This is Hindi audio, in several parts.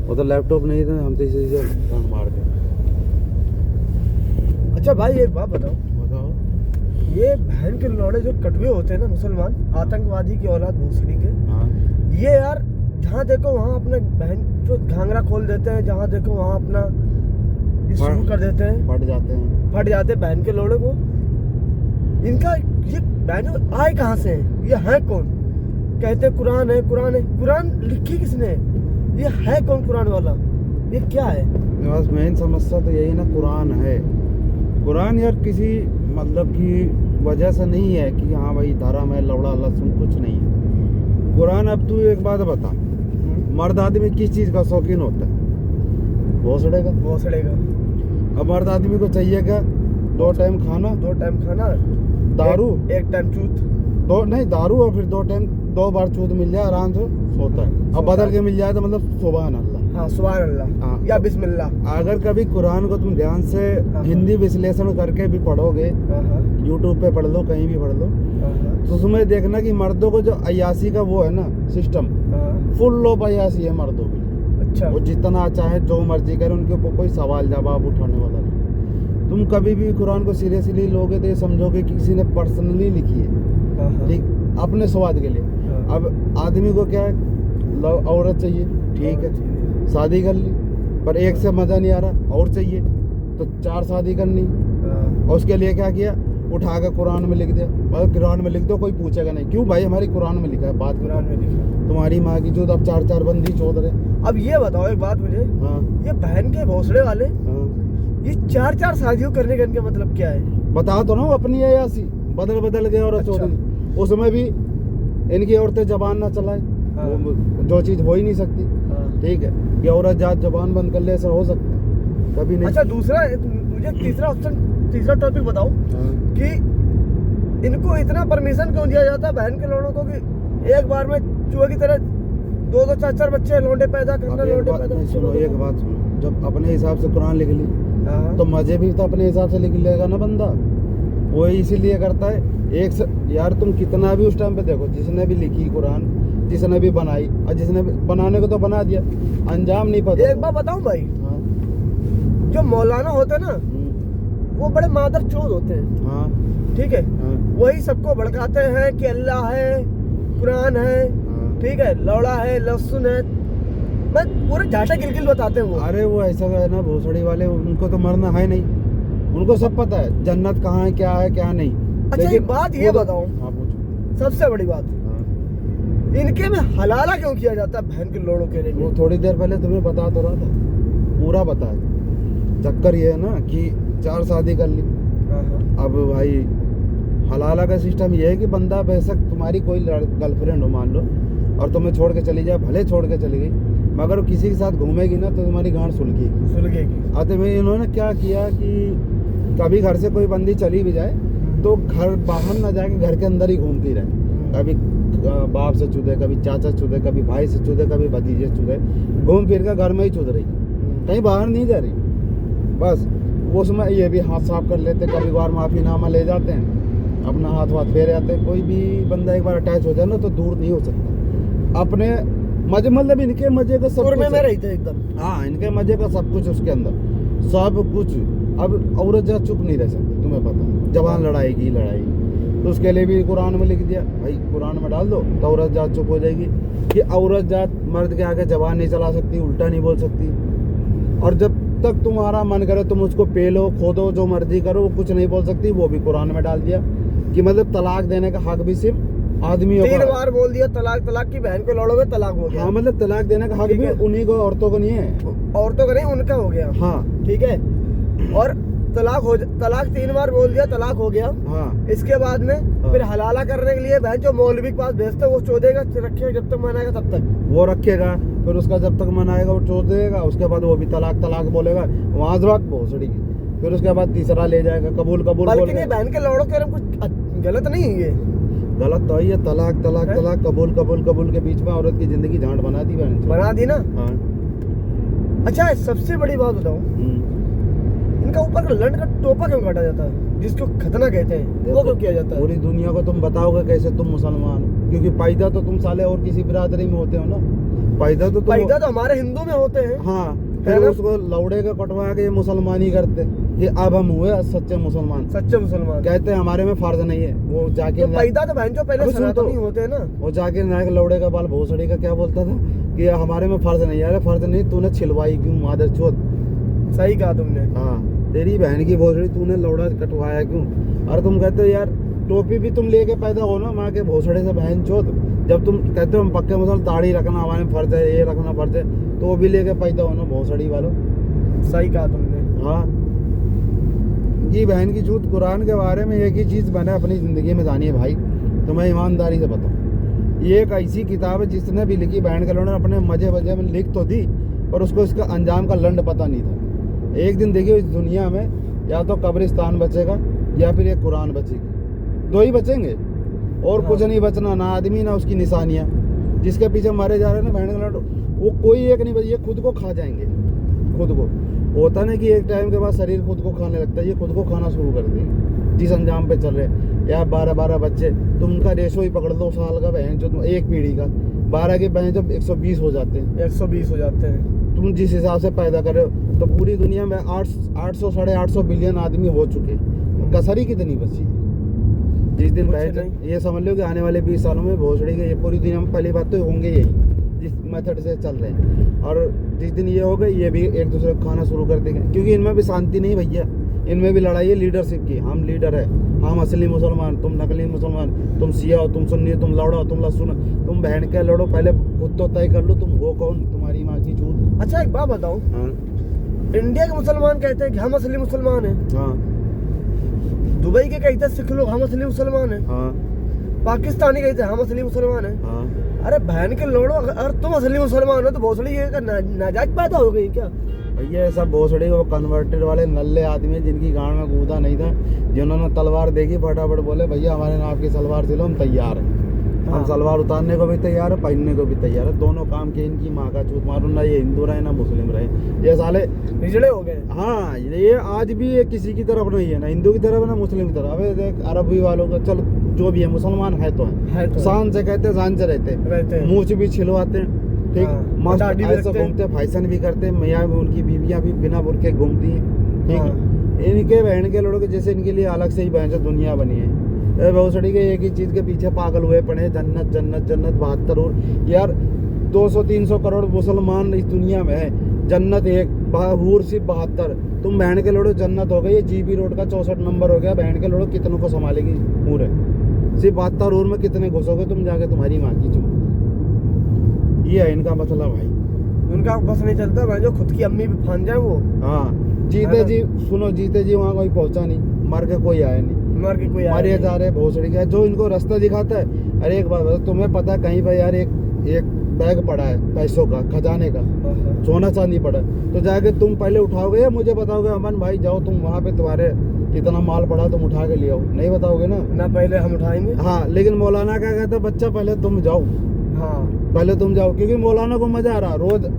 वो तो लैपटॉप नहीं था, हम तो इसे गांड मार के। अच्छा भाई एक बात बताओ, ये बहन के लौड़े जो कटवे होते हैं ना मुसलमान, आतंकवादी की औलाद भोसड़ी के, हाँ ये यार जहाँ देखो वहाँ अपने बहन जो घाघरा खोल देते हैं, जहाँ देखो वहाँ अपना ये शुरू कर देते हैं, फट जाते हैं बहन के लोड़े को। इनका ये बहन आए कहाँ से हैं? ये है कौन? कहते कुरान है, कुरान है, कुरान लिखी किसने? ये है कौन कुरान वाला? ये क्या है? बस मेन समस्या तो यही ना, कुरान है। कुरान यार किसी मतलब की वजह से नहीं है कि हाँ भाई धर्म है, लौड़ा लहसुन कुछ नहीं है। कुरान, अब तू एक बात बता, मर्द आदमी किस चीज का शौकीन होता है? भोसड़े का। अब मर्द आदमी को चाहिए क्या? 2 टाइम खाना, दारू, एक टाइम चूत, दारू और फिर 2 बार चूत मिल जाए आराम से सोता है। अब बदल के मिल जाए तो मतलब सुभान अल्लाह। हाँ सुभान अल्लाह या बिस्मिल्लाह। अगर कभी कुरान को तुम ध्यान से हिंदी विश्लेषण करके भी पढ़ोगे, यूट्यूब पे पढ़ लो, कहीं भी पढ़ लो, तो उसमें देखना कि मर्दों को जो अय्यासी का वो है ना सिस्टम, फुल ऑफ अय्यासी है मर्दों की। अच्छा। वो जितना चाहे जो मर्जी करे, उनके ऊपर कोई सवाल जवाब उठाने वाला नहीं। तुम कभी भी कुरान को सीरियसली लोगे तो ये समझोगे कि किसी ने पर्सनली लिखी है, ठीक, अपने स्वाद के लिए। अब आदमी को क्या है, औरत चाहिए, ठीक है, शादी कर ली, पर एक से मजा नहीं आ रहा, और चाहिए तो 4 शादी करनी। और उसके लिए क्या किया, उठा कर कुरान में लिख दिया। मतलब कुरान में लिख दो, कोई पूछेगा नहीं, क्यों भाई हमारी कुरान में लिखा है, बात कुरान में लिखा। तुम्हारी माँ की चोद, अब 4 बंदी चोद रहे। अब ये बताओ एक बात मुझे, हाँ ये बहन के भोसड़े वाले, हाँ, ये 4 शादियों करने का इनका मतलब क्या है? बता तो ना, अपनी अय्यासी बदल गए और अच्छा। चौधरी। उसमें भी इनकी औरतें जबान ना चलाए, वो जो चीज हो ही नहीं सकती, ठीक है, कि औरत जात जबान बंद कर ले, ऐसा हो सकता है? कभी नहीं। अच्छा दूसरा, मुझे तीसरा टॉपिक बताओ कि इनको इतना परमिशन क्यों दिया जाता है बहन के लोगों को कि एक बार में चूहे की तरह 2 4 बच्चे लौंडे पैदा करना? सुनो एक बात सुनो, जब अपने हिसाब से कुरान लिख ली तो मजे भी तो अपने हिसाब से लिख लेगा ना बंदा। वो इसीलिए करता है। एक से यार तुम कितना भी उस टाइम पे देखो, जिसने भी लिखी कुरान, जिसने भी बनाई, और जिसने भी बनाने को तो बना दिया, अंजाम नहीं पता। एक बात बताऊं भाई, जो मौलाना होते हैं ना, वो बड़े मादर चोद होते हैं। हाँ ठीक है, वही सबको भड़काते हैं कि अल्लाह है, कुरान है, ठीक है, लौड़ा है, लहसुन है, बस पूरे झाटा गिलगिल बताते हैं वो। अरे वो ऐसा है ना, भोसड़ी वाले, उनको तो मरना है नहीं, उनको सब पता है जन्नत कहाँ है, क्या है क्या नहीं। अच्छा एक बात ये बताओ, सबसे बड़ी बात, इनके में हलाला क्यों किया जाता है बहन के लोड़ों के लिए? वो थोड़ी देर पहले तुम्हें बता तो रहा था, पूरा बता। चक्कर ये है ना कि 4 शादी कर ली। अब भाई हलाला का सिस्टम ये है कि बंदा बेशक तुम्हारी कोई गर्लफ्रेंड हो मान लो, और तुम्हें छोड़ के चली जाए, भले छोड़ के चली गई, मगर किसी के साथ घूमेगी ना तो तुम्हारी गांड सुलगेगी। आते में इन्होंने क्या किया कि कभी घर से कोई बंदी चली भी जाए तो घर बाहर ना जाके घर के अंदर ही घूमती रहे। कभी बाप से चुदे, कभी चाचा चुदे, कभी भाई से चुदे, कभी भतीजे चुदे, घूम फिर कर घर में ही चुद रही, कहीं बाहर नहीं जा रही। बस वो उसमें ये भी हाथ साफ कर लेते, कभी बार माफीनामा ले जाते हैं, अपना हाथ फेर आते हैं। कोई भी बंदा एक बार अटैच हो जाए ना तो दूर नहीं हो सकता। अपने मजे, मतलब इनके मजे का सब कुछ में रहते एकदम। हाँ, इनके मजे का सब कुछ उसके अंदर, सब कुछ। अब औरत जात चुप नहीं रह सकती, तुम्हें पता है, जबान लड़ाएगी। तो उसके लिए भी कुरान में लिख दिया भाई, कुरान में डाल दो तो औरत जात चुप हो जाएगी, कि औरत जात मर्द के आगे जबान नहीं चला सकती, उल्टा नहीं बोल सकती। और जब तक तुम्हारा मन करे तुम उसको पेलो, खोदो, जो मर्जी करो, वो कुछ नहीं बोल सकती। वो भी कुरान में डाल दिया कि मतलब तलाक देने का हक भी सिर्फ आदमियों को। 3 बार बोल दिया तलाक की बहन को लौड़ो में तलाक हो गया। हाँ, मतलब तलाक देने का हक भी उन्हीं को, औरतों को नहीं है। औरतों का नहीं, उनका हो गया। हाँ ठीक है, और तलाक 3 बार बोल दिया, तलाक हो गया। हाँ, इसके बाद में फिर हलाला करने के लिए बहन जो मौलवी के पास भेजते, वो चोदेगा, रखेगा जब तक मनाएगा तब तक वो रखेगा, फिर उसका जब तक मन आएगा वो चोद देगा। उसके बाद वो भी तलाक बोलेगा, वहां से बात भोसड़ी की। फिर उसके बाद तीसरा ले जाएगा, कबूल बल्कि बहन के लौड़ों के कुछ गलत नहीं है ये, गलत तो है। तलाक कबूल के बीच में औरत की जिंदगी झांट बना दी बहन, बना दी ना। हाँ। अच्छा सबसे बड़ी बात बताओ, इनका ऊपर का लंड का टोपा क्यों काटा जाता है, जिसको खतना कहते हैं, वो क्यों किया जाता है? पूरी दुनिया को तुम बताओगे कैसे तुम मुसलमान हो? क्योंकि पैदा तो तुम साले और किसी बिरादरी में होते हो ना, पैदा तो तुम पैदा तो हमारे हिंदू में होते हैं। हाँ, है फिर ना? उसको लौड़े का कटवा के ये मुसलमानी करते, ये अब हम हुए सच्चे मुसलमान। सच्चे मुसलमान कहते हैं हमारे में फर्ज नहीं है, वो जाके तो पैदा तो बहन जो पहले अबे सुन तो। सनातनी होते हैं ना। वो जाके नायक लौड़े का बाल भोसड़ी का क्या बोलता था कि हमारे में फर्ज नहीं है। अरे फर्ज नहीं, तूने छिलवाई क्यों मादर चोद? सही कहा तुमने। हाँ, तेरी बहन की भोसड़ी तूने लौड़ा कटवाया क्यों? और तुम कहते हो यार टोपी भी तुम लेके पैदा हो ना माँ के भोसड़े से बहन चोद। जब तुम कहते हो हम पक्के मुसलमान, दाढ़ी रखना हमारे में फर्ज है, ये रखना फर्ज है, तो वो भी लेके पैदा हो ना भोसड़ी वालों। सही कहा तुमने। हाँ, ये बहन की चूत। कुरान के बारे में एक ही चीज़ मैंने अपनी ज़िंदगी में जानी है भाई, तो मैं ईमानदारी से बताऊँ, ये एक ऐसी किताब है जिसने भी लिखी बहन के लोगों ने अपने मजे मजे में लिख तो दी, पर उसको इसका अंजाम का लंड पता नहीं था। एक दिन देखिए इस दुनिया में या तो कब्रिस्तान बचेगा या फिर ये कुरान बचेगी, दो ही बचेंगे और कुछ नहीं बचना, ना आदमी ना उसकी निशानियाँ। जिसके पीछे मारे जा रहे हैं ना बहन के लोग, वो कोई एक नहीं बचे, ये खुद को खा जाएंगे। खुद को होता ना कि एक टाइम के बाद शरीर खुद को खाने लगता है, ये खुद को खाना शुरू कर देंगे जिस अंजाम पे चल रहे हैं। यार 12-12 बच्चे, तुम उनका रेशो ही पकड़ लो साल का बहन जो एक पीढ़ी का 12 के बहन जब 120 हो जाते हैं, 120 हो जाते हैं। तुम जिस हिसाब से पैदा कर रहे हो, तो पूरी दुनिया में 800 साढ़े 800 बिलियन आदमी हो चुके हैं, कसरी कितनी बची है? जिस दिन बहन, ये समझ लो कि आने वाले 20 सालों में भोसड़ी के ये पूरी दुनिया में पहली बात तो होंगे यही जिस मेथड से चल रहे हैं। और जिस दिन ये हो गए ये भी एक दूसरे को खाना शुरू कर देंगे, क्योंकि इनमें भी शांति नहीं भैया, इनमें भी लड़ाई है लीडरशिप की। हम लीडर है, हम असली मुसलमान, तुम नकली मुसलमान, तुम सिया हो, तुम सुन्नी हो, तुम लौड़ा हो, तुम लहसुन, तुम बहन के लड़ो, पहले खुद तो तय कर लो तुम हो कौन, तुम्हारी माँ की चूत। अच्छा एक बात बताओ, हाँ इंडिया के मुसलमान कहते हैं कि हम असली मुसलमान हैं, हाँ दुबई के कहते हैं सिख लोग हम असली मुसलमान हैं, हाँ पाकिस्तानी कहते हैं हम असली मुसलमान हैं। हाँ। अरे बहन के लोड़ो, अगर तुम असली मुसलमान हो तो भोसड़ी ये नाजायज पैदा हो गई क्या? भैया ये सब भोसड़ी वो कन्वर्टेड वाले नल्ले आदमी हैं जिनकी गांड में कूदा नहीं था, जिन्होंने तलवार देखी फटाफट बोले भैया हमारे नाम की सलवार सिलो, हम तैयार हैं। हम हाँ। सलवार उतारने को भी तैयार है, पहनने को भी तैयार है, दोनों काम के। इनकी माँ का चूत मारू, ना ये हिंदू रहे ना मुस्लिम रहे, ये साले बिजड़े हो गए। हाँ ये आज भी ये किसी की तरफ नहीं है, ना हिंदू की तरफ है ना मुस्लिम की तरफ। अबे देख अरबी वालों का चल जो भी है मुसलमान है तो है तो शान से कहते हैं, शान से रहते हैं, मूछ भी छिलवाते हैं, ठीक, हाँ, मस्त दाढ़ी भी ऐसे रखते हैं। घूमते, फैशन भी करते हैं, मियाँ भी उनकी बीवियाँ भी बिना बुरके घूमती हैं, ठीक। हाँ। इनके बहन के लड़ों के जैसे इनके लिए अलग से ही बहन से दुनिया बनी है। भोसड़ी के एक ही चीज के पीछे पागल हुए पड़े हैं, जन्नत जन्नत जन्नत 72 और यार 200-300 करोड़ मुसलमान इस दुनिया में है, जन्नत एक, हूर सिर्फ 72। तुम बहन के लड़ो जन्नत हो गई, ये जीबी रोड का 64 नंबर हो गया, बहन के लड़ो कितनों को संभालेगी हूर है, सिर्फ 72 हूर में कितने घुसोगे तुम जाके, तुम्हारी माँ की चूत। ये है इनका मसला भाई, उनका बस नहीं चलता भाई, जो खुद की अम्मी भी फान जाए वो। हाँ जीते जी सुनो, जीते जी वहाँ कोई पहुंचा नहीं, मर के कोई आया नहीं, मर के कोई मारे जा रहे भोसड़ी का, जो इनको रास्ता दिखाता है। अरे एक बात बताओ, तुम्हें पता है कहीं पर यार एक बैग पड़ा है पैसों का, खजाने का, सोना चांदी पड़ा है, तो जाके तुम पहले उठाओगे या मुझे बताओगे अमन भाई जाओ तुम वहाँ पे तुम्हारे इतना माल पड़ा तुम उठा के ले आओ? नहीं बताओगे ना, ना पहले हम उठाएंगे। हाँ। लेकिन मौलाना क्या कहता है, बच्चा पहले तुम जाओ, हाँ पहले तुम जाओ, क्योंकि मौलाना को मजा आ रहा, रोज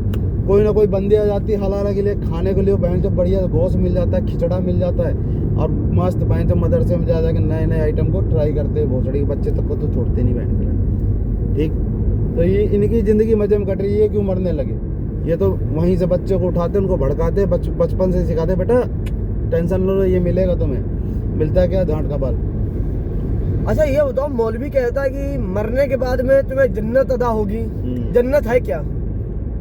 कोई ना कोई बंदी आ जाती है हलाला के लिए, खाने के लिए बहन जो बढ़िया गोश्त मिल जाता है, खिचड़ा मिल जाता है, और मस्त बहन जो मदरसे में जा जाके नए नए आइटम को ट्राई करते हैं। भोसड़ी के बच्चे तक को तो छोड़ते नहीं बहन के लिए, ठीक। तो ये इनकी ज़िंदगी मजे में कट रही है, क्यों मरने लगे? ये तो वहीं से बच्चों को उठाते, उनको भड़काते, बचपन से सिखाते, बेटा टेंशन लो, ये मिलेगा तुम्हें, मिलता है क्या? झांट का बाल। अच्छा ये बताओ, मौलवी कहता है कि मरने के बाद में तुम्हें जन्नत अदा होगी, जन्नत है क्या?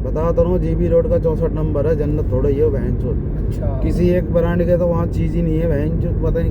बता तो रहा हूँ, जीबी रोड का 64 नंबर है, जन्नत थोड़ा ही है बहन चोद। अच्छा किसी एक ब्रांड के तो वहाँ चीज़ ही नहीं है बहन चोद, पता नहीं।